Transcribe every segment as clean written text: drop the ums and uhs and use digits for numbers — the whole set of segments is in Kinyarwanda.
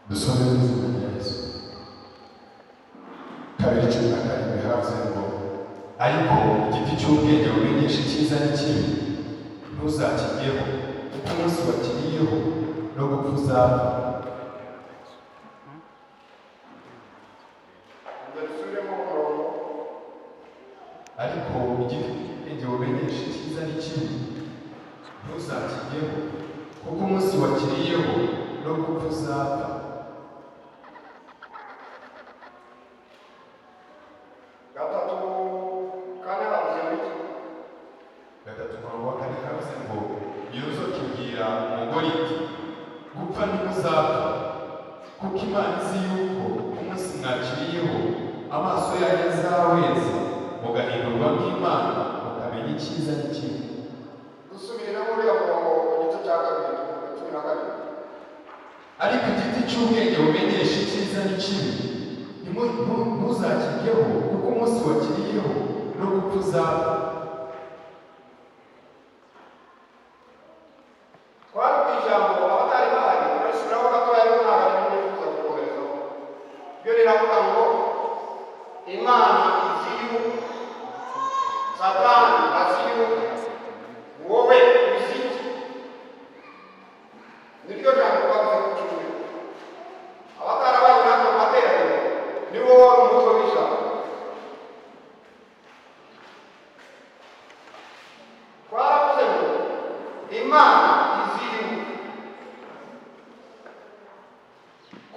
dusome n'izina rya Yesu. Kabiri cumi na karindwi haravuze ngo ariko igiti cy'ubwenge bumenyesha icyiza n'ikibi ntuzakiryeho, kuko umunsi wakiriyeho no gupfa uzapfa. Ariko igiti cy'ubwenge bumenyesha icyiza n'ikibi ntuzakiryeho, kuko umunsi wakiriyeho no gupfa uzapfa. Gupfa ntimuzapfa, kuko Imana izi yuko umunsi mwakiriyeho amaso yanyu azahweza, mugahindurwa nk'Imana, mukamenya icyiza n'ikibi. Dusubire muri abo gice cya kabiri cumi na kabiri. Ariko igiti cy'ubwenge bumenyesha icyiza n'ikibi ntuzakiryeho, kuko umunsi wakiriyeho no gupfa uzapfa. Imana izi yuko Satani azi yuko wowe uzi niryo jambo twavuze ku cyumweru. Abatarabaye natwe mu materaniro ni wowe wari umutwe w'ijambo. Twaravuze ngo Imana izi yuko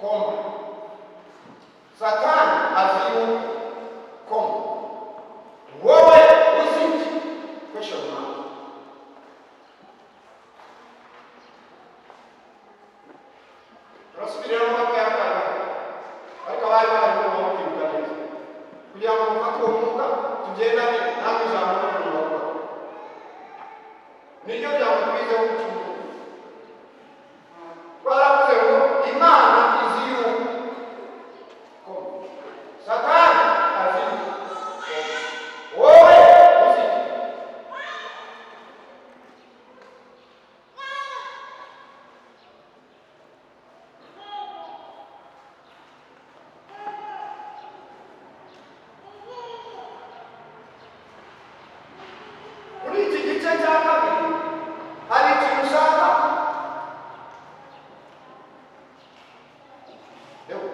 koma, Satani azi yuko koma, wowe uzi question mark. Turasubiramo gatoya kandi ariko abari barimo bamubwira neza kugira ngo mufate uwo mwuka tugendane namwe ijambo n'umuntu niryo jambo twizeho ku cyumweru. Twaravuze ngo Imana izi yuko koma, Satani azi yuko wowe uzi. Muri iki gice cya kabiri hari ikintu ushaka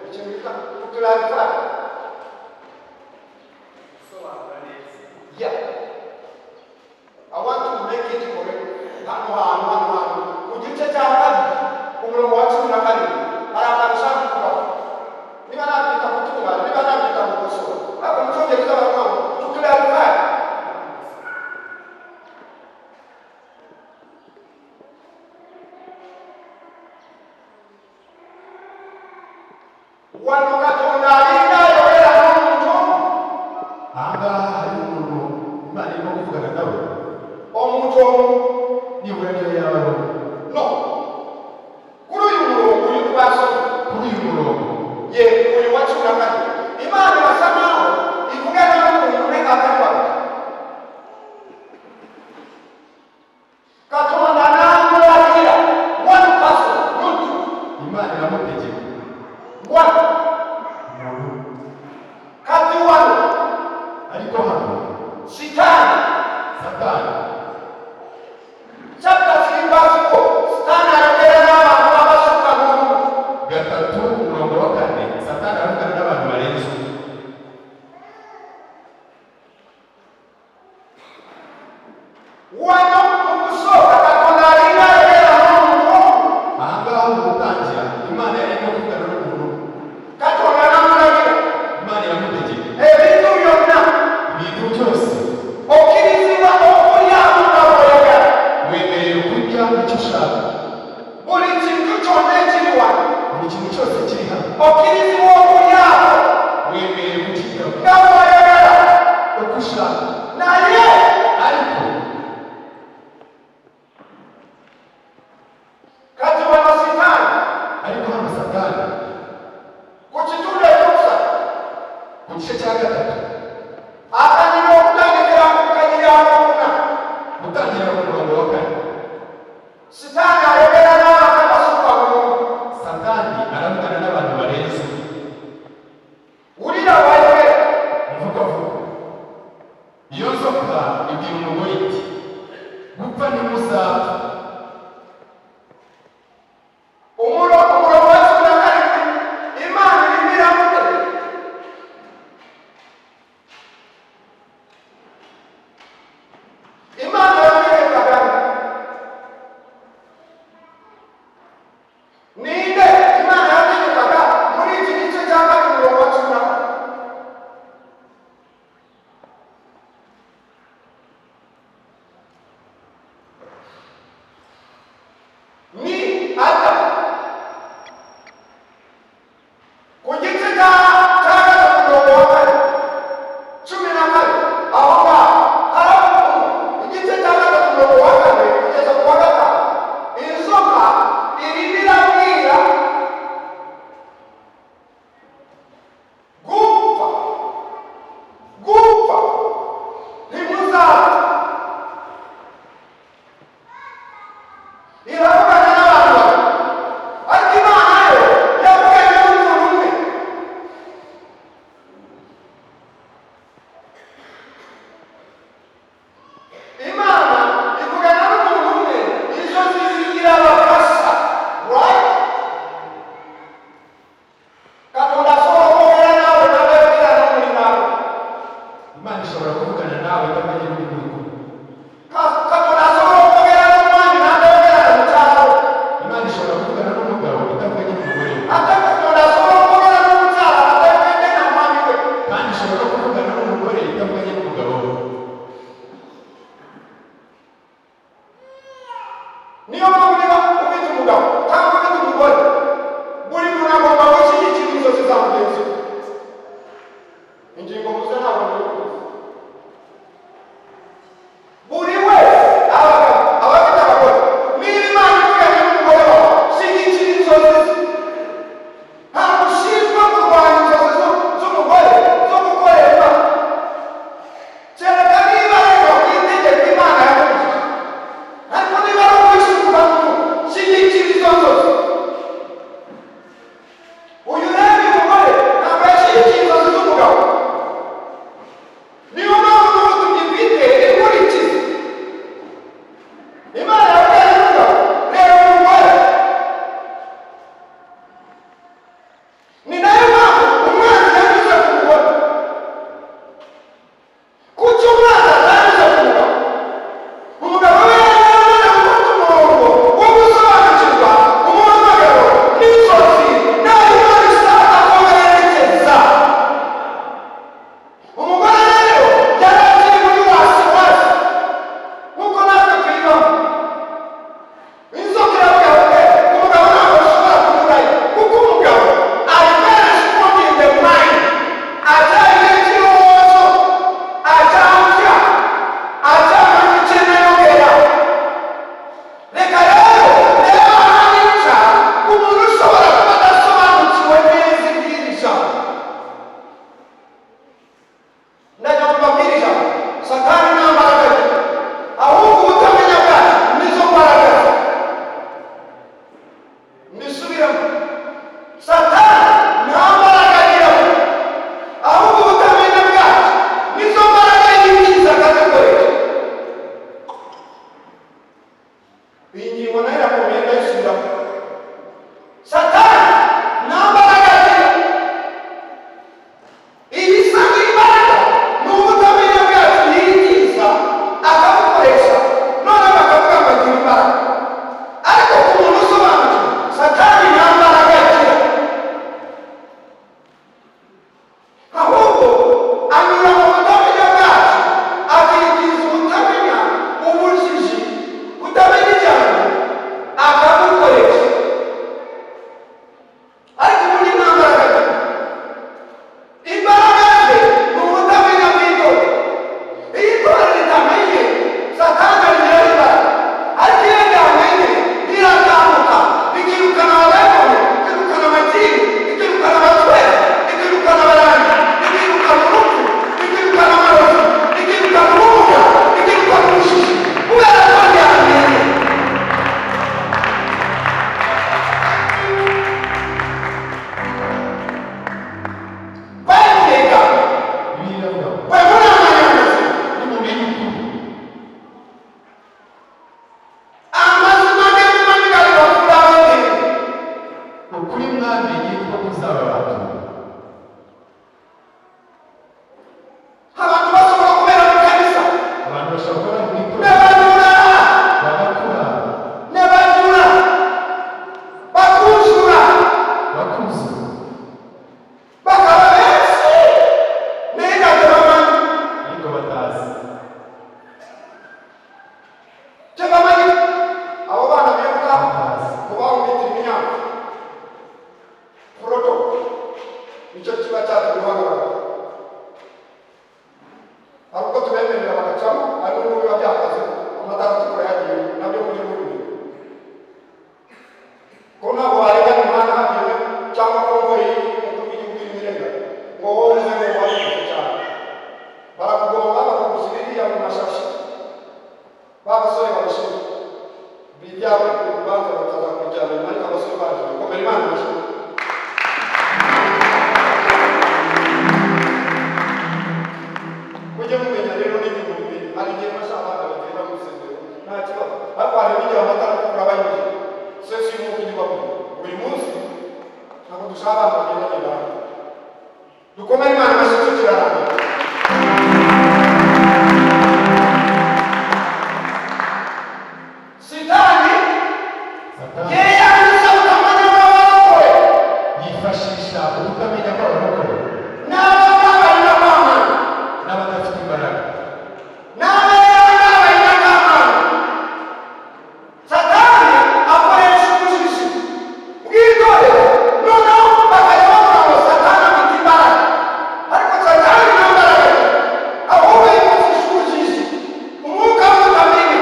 ikintu bita kuturarifa. Yeah. I want to make it correct. Hano ku gice cya kabiri ku murongo wa cumi na karindwi hari akantu ushaka kuvuga. Niba nabyita gutunganya, niba nabyita gukosora, ariko mu cyongereza baravuga ngo kuturarifa. Wano Katonda alinda yoera n'omuntu. Ahangaha hari umuntu Imana irimo kuvugana nawe. Omuntu Nibura niyo yabaho. no. Kuri uyu murongo uyu twasoma, Kuri uyu murongo ye uyu wa cumi na kane, Imana irasa naho ivugana n'umuntu umwe atari babiri. Katonda ntabwo agira one person, not two. Imana iramutegeka. One. Umuntu. Kati wano Ariko hano Sitani. Satani Chapter 3 verse 4. Sitani arongera n'abantu babashuka mu Mungu. 3:4 Satani aravugana n'abantu barenze umwe. Wano umusoka Katonda alinda yoera n'omuntu. Ahangaha mu gutangira Imana yarimo kuvugana n'umuntu. Katonda n'amulagira Imana iramutegeka. ebintu byonna Ibintu byose okkirizibwa okulyamu nga bw'oyagala. wemerewe kurya icyo ushaka. Buli kintu kyonna ekiri wano Buri kintu cyose kiri hano okkirizibwa okulyamu wemerewe kukirya nga bw'oyagala. uko ushaka. Naye Ariko kati wano Sitaani hano Satani aravugana n'abantu barenze uriya wawe vuga vuga. Iyo nzoka ibwira umugore iti gupfa ntimuzapfa. umurongo wa cumi na karindwi Imana irimo iramutegeka. Imana yategekaga ninde? Imana yategekaga uzaba batura abantu bashobora kubera mu kanisa abantu bashobora kuba bari mu itorero n'abajura bagakura n'abajura bakuzura bakuzura bakaba benshi n'ingagero abantu ariko batazi cyangwa abo bana bibuka kubaho bitira imyaka poroto nicyo kiba cyatumye bagaragara hari ubwo tubemerera bagacamo ariko n'ubu biba byakaze amatara atukura yagiye nabyo muri muri ko ntabwo wareba imihanda hagiye cyangwa konvoyi y'umukuru w'igihugu irimo irenga ngo wowe uze ngo warifashe cyane barakugonga bakagusiga iriya mu mashashi ba basore babishinzwe bijyabo urubanza bakazakurikirana nyuma ariko abasore baje gukomera imana amashyi mujye mumenya rero n'igihumbi hari igihe bashaka abana bagenda musezero nta kibazo ariko hari n'igihe amatara atukura banyuze sesi y'umwuka inyubako buri munsi ntabwo dushaka abana bagenda nyuma dukomere imana amashyi cyo kirarangira Sitani Satani yeyandisa utamanya bw'abarokore yifashisha ukutamenya kw'abarokore n'ababarina b'amana n'abadafite imbaraga n'ababarina b'amana Satani akoresha ubujiji bw'itorero noneho bakajya bavuga ngo Satani afite imbaraga ariko Satani nta mbaraga ahubwo yifashisha ubujiji umwuka w'ubutamenya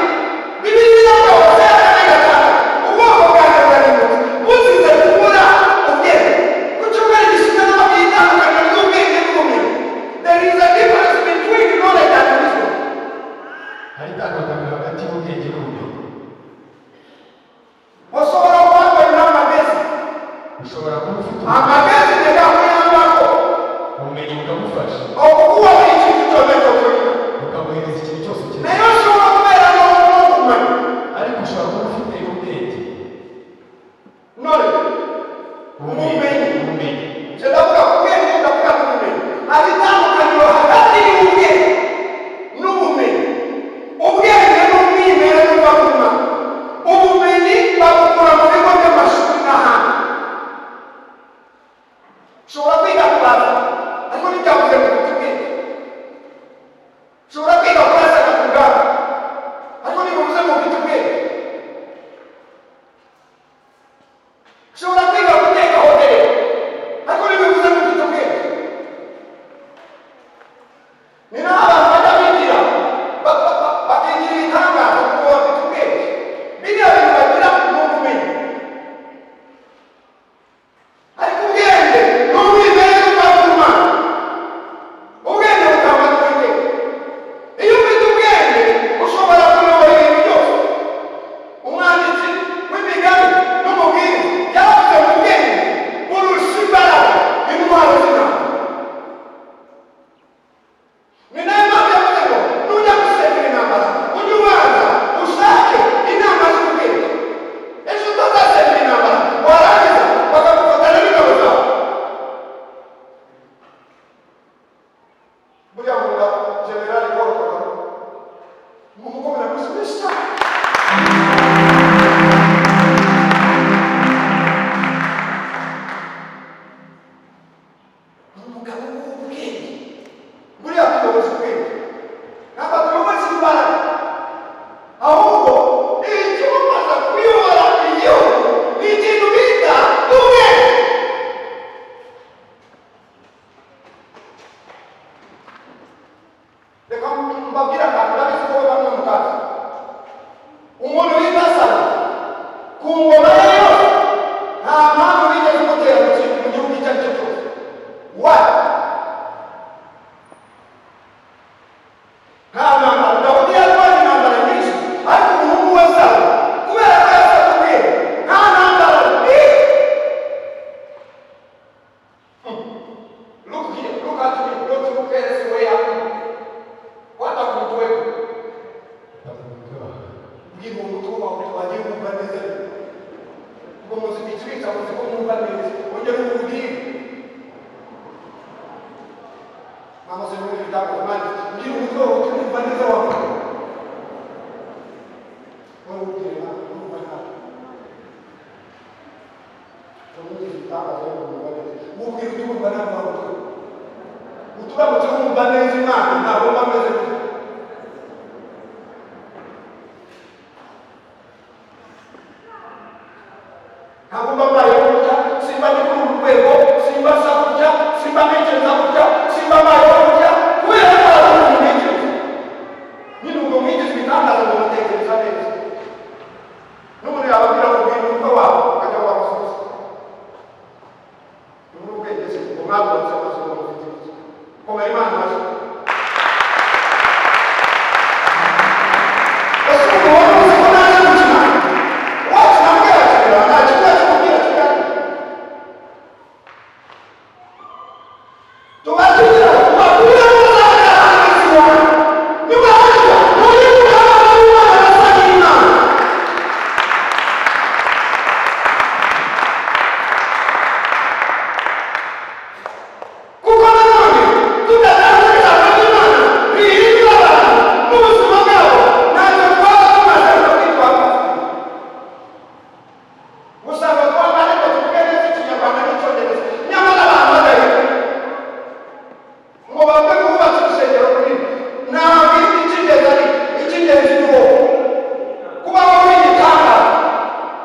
bibiliya yose yaramenya cyane ubwoko bwanjye bwarimuka buzize kubura ubwenge ku cyumweru gishize n'ababwiye itandukaniro ry'ubwenge n'ubumenyi there is a difference between knowledge and wisdom hari itandukaniro hagati y'ubwenge n'ubumenyi ushobora kuba wambaye amagezi ushobora kuba ufite amagezi ndeka kuyambako ubumenyi bukagufasha okukuwa buri kintu cyose cyo kurya bukaguhereza ikintu cyose ukeneye nayo ushobora kubera n'ukumanya ariko ushobora kuba ufite ubwenge knowledge ubumenyi ubumenyi ndavuga ku bwenge ndavuga ku bumenyi hari itandukaniro hagati y'ubwenge n'ubumenyi ubwenge ni umwimerere uva ku Mana ubumenyi babukura mu bigo by'amashuri n'ahandi ushobora kwiga kubaza ariko ntibyavuze ngo ufite ubwenge ushobora kwiga kurasa ku rugamba ariko ntibivuze ngo ufite ubwenge ushobora kwiga guteka hoteli ariko ntibivuze ngo ufite ubwenge ni naho abantu bajya bigira bakigira ibitangaza kuko bafite ubwenge biriya bintu bagira ni ubumenyi ariko ubwenge ni umwimerere uva ku Mana ibitangaza yo kumva neza ubwira utumva n'abantu uturamutse wumva neza Imana ntabwo mba meze neza ntabwo mba mbayeho gutya simba ndi kuri uru rwego simba nsa gutya simba ntekereza gutya simba mbayeho gutya kubera ko hari umuntu ntekereza nyine ubwo mwigize ibitangaza ngo mutekereza neza n'umuntu yababwira ngo bwira umutwe wawe ukajya wabasubiza ni muri ubwenge se ngo mwabubatse amazu ngo mufite iki komera Imana amashyi ese umuntu wari uzi ko naje gukina wacu nabwo yakinira nta kibazo kimubwira kigali tuba tugira tubabwira ngo uzajya niba hajya muri mugabane w'Imana basangira inama kuko nanone tudatanze ijambo ry'Imana rihindura abantu n'ubuzima bwabo ntacyo twaba tumaze no kwitwara usanga twaba ariko tuvuge neza ikinyarwanda n'icyongereza nyamara bahamagaye ngo bamwe bubatse urusengero runini ntabwo icy'ingenzi ari icy'ingenzi ni wowe kuba wowe igitanga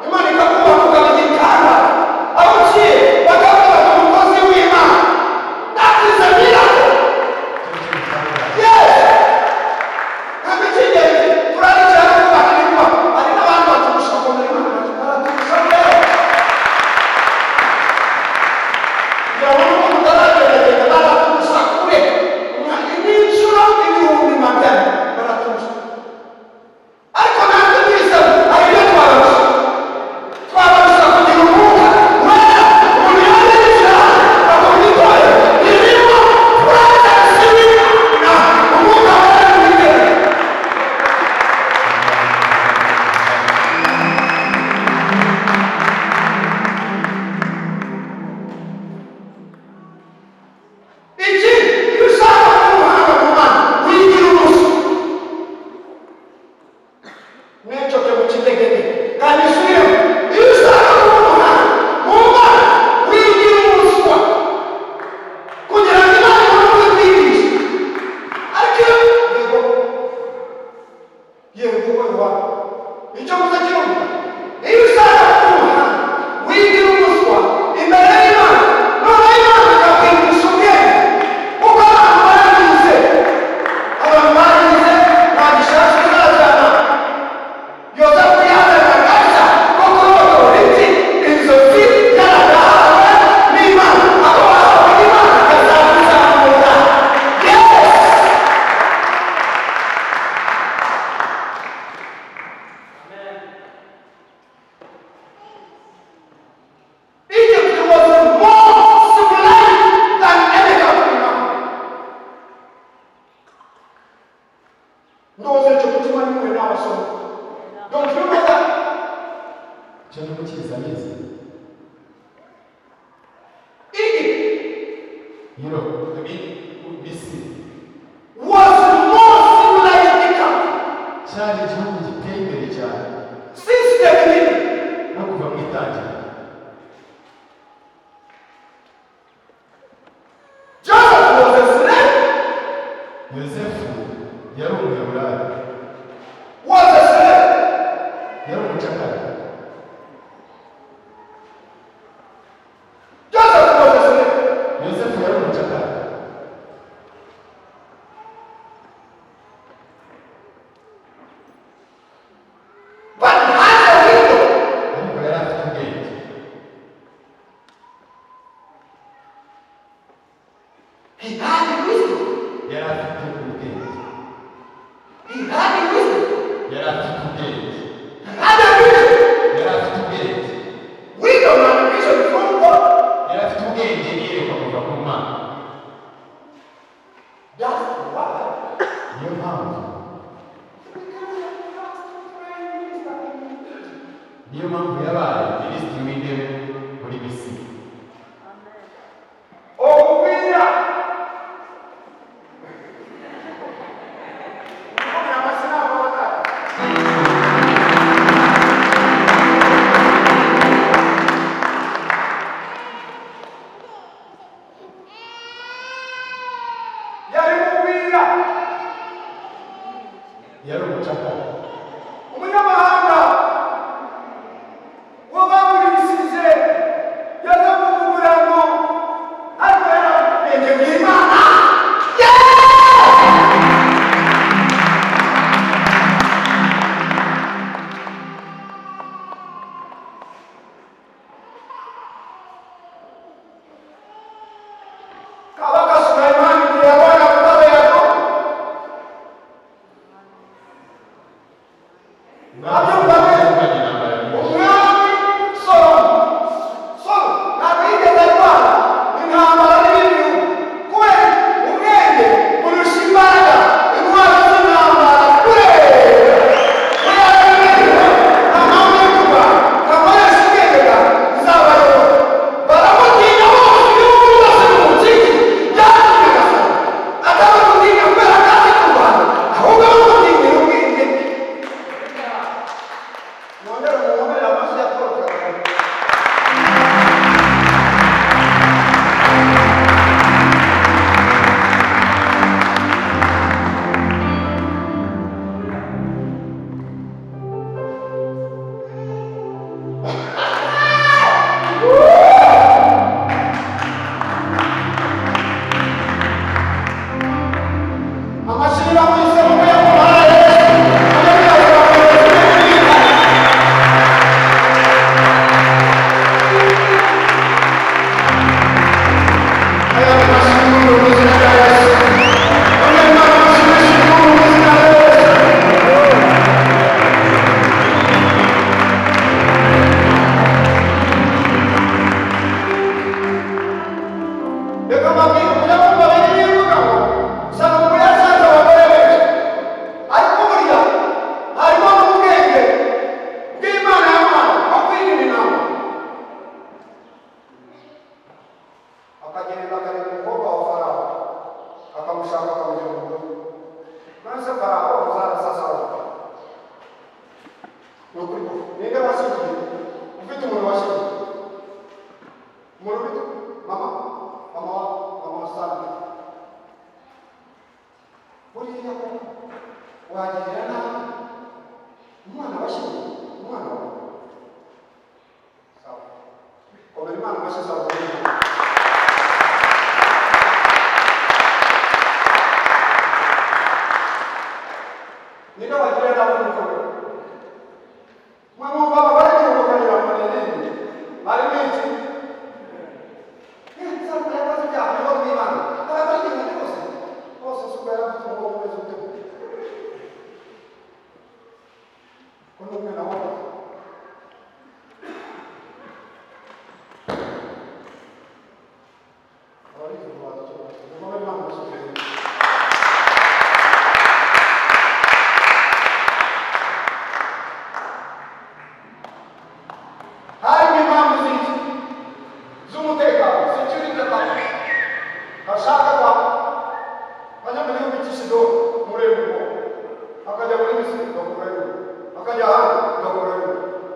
Imana ikakubaka ukaba igitanga aho uciye bakavuga bati umukozi w'Imana that is a miracle yes ntabwo icy'ingenzi turaricara kubaka inyubako hari n'abandi baturusha komera Imana baraturusha rero kugira ngo n'uko tutaragerageza baraturusha kure n'inshuro ibihumbi magana baraturusha ariko natwe twisaba hari ibyo twabarusha twabarusha kugira umwuka wera umuntu yandikira bakunda itorero ririmo purayivesi w'Imana umwuka wera w'Imana iki iyo ushaka kuba umuhanga mu Mana wigira umuswa mwicoke mu kitegeke kandi isubiremo iyo ushaka kuba umuhanga mu Mana wigira umuswa kugira ngo Imana ibone kwigisha ariko yego wowe iwawe icyo gusa kirumva iyo ushaka kuba umuhanga wigira umuswa imbere y'Imana noneho Imana ikakwigisha ubwenge kuko abantu barabize nta gishasha uzajyana Yosefu yazanye agashya ko kurogora ibiti inzozi yaragahawe n'Imana aho wahawe n'Imana akazabizamura yes Egypt was more civilized than any country now. Ndoze cyo gutuma nimwe n'abasoma. Don't you know that? cyo mukiza neza Egypt bisi was more civilized country cyari igihugu giteye imbere cyane since the beginning. no kuva mu itangira Joseph was a slave, Yosefu yari umuyoburayi was a slave. yari umucakara Joseph was a slave. Yosefu yari umucakara But he had a window. ariko yari afite ubwenge He had wisdom. yari afite ubwenge He had wisdom. yari afite ubwenge He had a vision. yari afite ubwenge Wisdom and vision from God. yari afite ubwenge n'iyerekwa kuva ku Mana That's why niyo mpamvu yabaye minisitiri w'intebe muri Misiri Obubwira yari umucapo. umunyamahanga wabagurishije yazamuvugura ngo ariko yarabwenge bw'Imana. Kabaka Sulaimani ndiye abana baba yako nabyo babe umwami Solo ntabwo yigeze arwana intambara n'ibintu kubera ubwenge burusha imbaraga intwaro z'intambara kureba nta mpamvu yo kurwana kakoresha ubwenge bwawe uzabayobora baramutinya bose ibihugu byose mu mukiki byatumye atabamutinya kubera ko azi kurwana ahubwo bamutinyira ubwenge bwe. Nongera umuhobere amashyi ya Paul Kagame. Amashira mu isemo ya Muhaye. Reka mbabwire umunyamwuga w'iyi mugabo usanga umuntu yasanze abagore benshi ariko buriya harimo n'ubwenge bw'Imana y'Imana bwo kwirinda inama. Akagenda akareba umukobwa wa Farawo akamushaka akamugira umugore maze Farawo uzarasasara ni ukuri ko ninde washingiye ufite umuntu washingiye umuntu ufite mama sana buriya ko wagirira nabi umwana washingiye umwana wawe sawa komera Imana amashyi sawa. Ninde wagirira nabi umugore mama baba bari kurukanira amanene harimo iki harimo impamvu z'iki z'umutekano security department ashaka kwa bajya mu gihugu cy'Isidoni murembo akajya muri Misiri gakorera akajya ahandi gakorera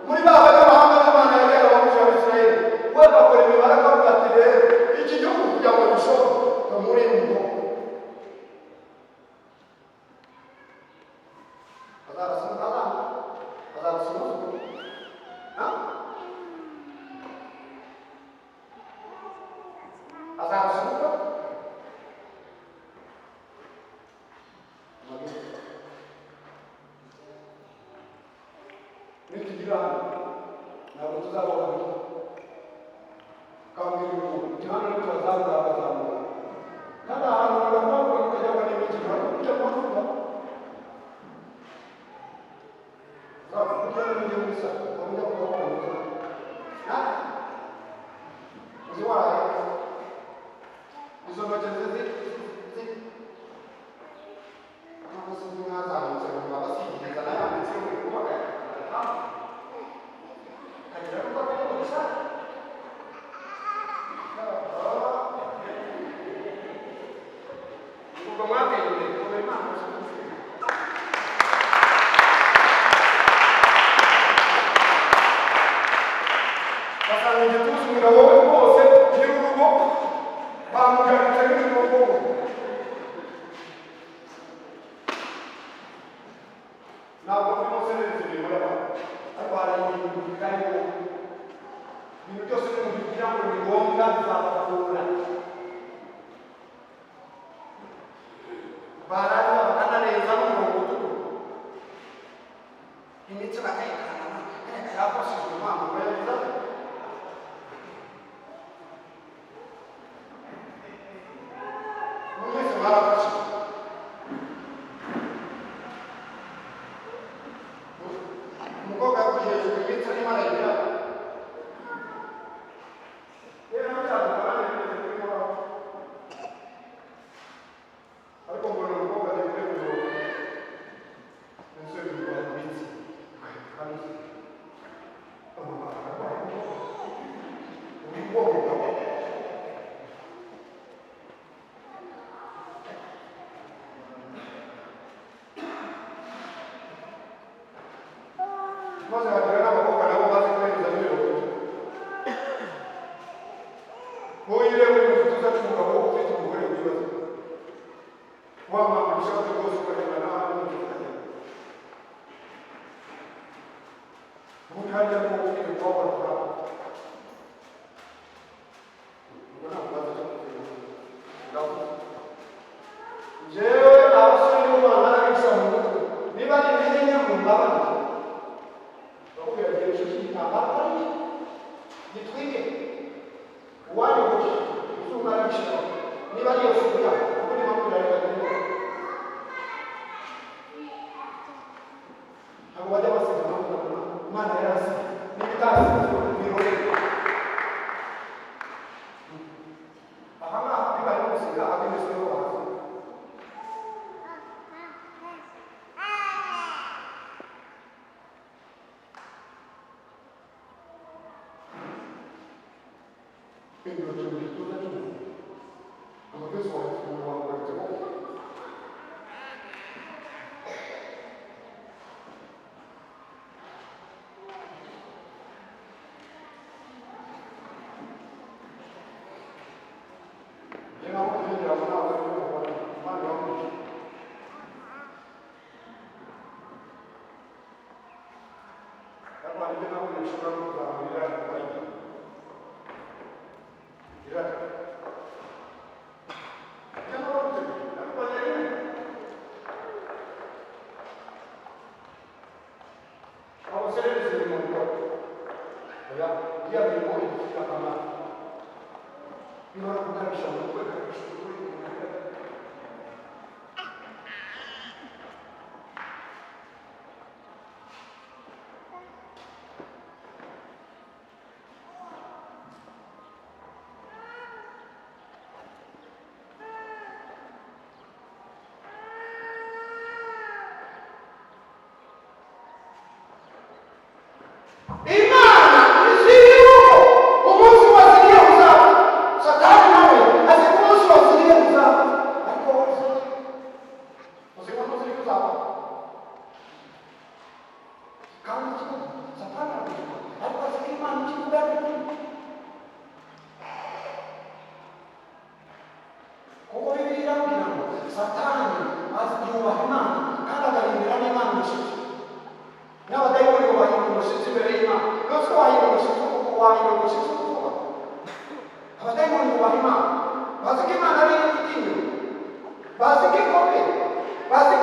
muri ba banyamahanga n'Imana yagera abamuje Abisirayeli we bakora imibare akavuga ati rero iki gihugu kugira ngo gishoboke murembo azarasuka nitugira ntabwo tuzabona kambwira umuntu igihano nicyo bazazamuka kandi ahantu bagomba kujya ngo n'imikino kujya kuvuga kujya n'ibyo gusa ukamenya ko bakunda uzi waye izo ntoki ntabwo se mwazamutse ngo babasigiriza nayo ndetse no kubaga kagira ko bakora gusa ubwo mwabwiye komera Imana basanga igituza umugabo we rwose nyir'urugo bamugaritse n'urugo nyonga bizabakura barangiza bakananeza n'umurongo utukura imitsi bakayikana yafashijwe impamvu neza mwese barafashijwe umukobwa yakujejwe imitsi arimo arayigira rero ntabwo barangije kuri wowe ariko mbona umukobwa ari kuri wowe ese biba imitsi kandi maze bagira n'abakobwa nabo bazi kwemeza n'ibirori wowe ireba uri mufite uza cy'umugabo ufite umugore wibaza wamwambara ishati rwose ukagenda n'ahandi n'umukiganya ubundi hariya niho ufite umukobwa wawe ubwo ntabwo baza cyo kugira ndavuga njyewe abasore nibo bangana bigisha mu mutwe niba ari intege nke mu mbabane gitwike uwanyogosha uzunganisha niba ariyo sura kuko ni mpamvu yareka kuvuga ntabwo bajya basiga amaboko imana yarasi n'ibitasi birore aha ngaha niba ari gusiga abimeze no hasi Quindi non c'è un tutto da giù. Ma questo è un buon progetto. Vediamo che la buona ma non allora vediamo che ci sono da mirare poi. Basi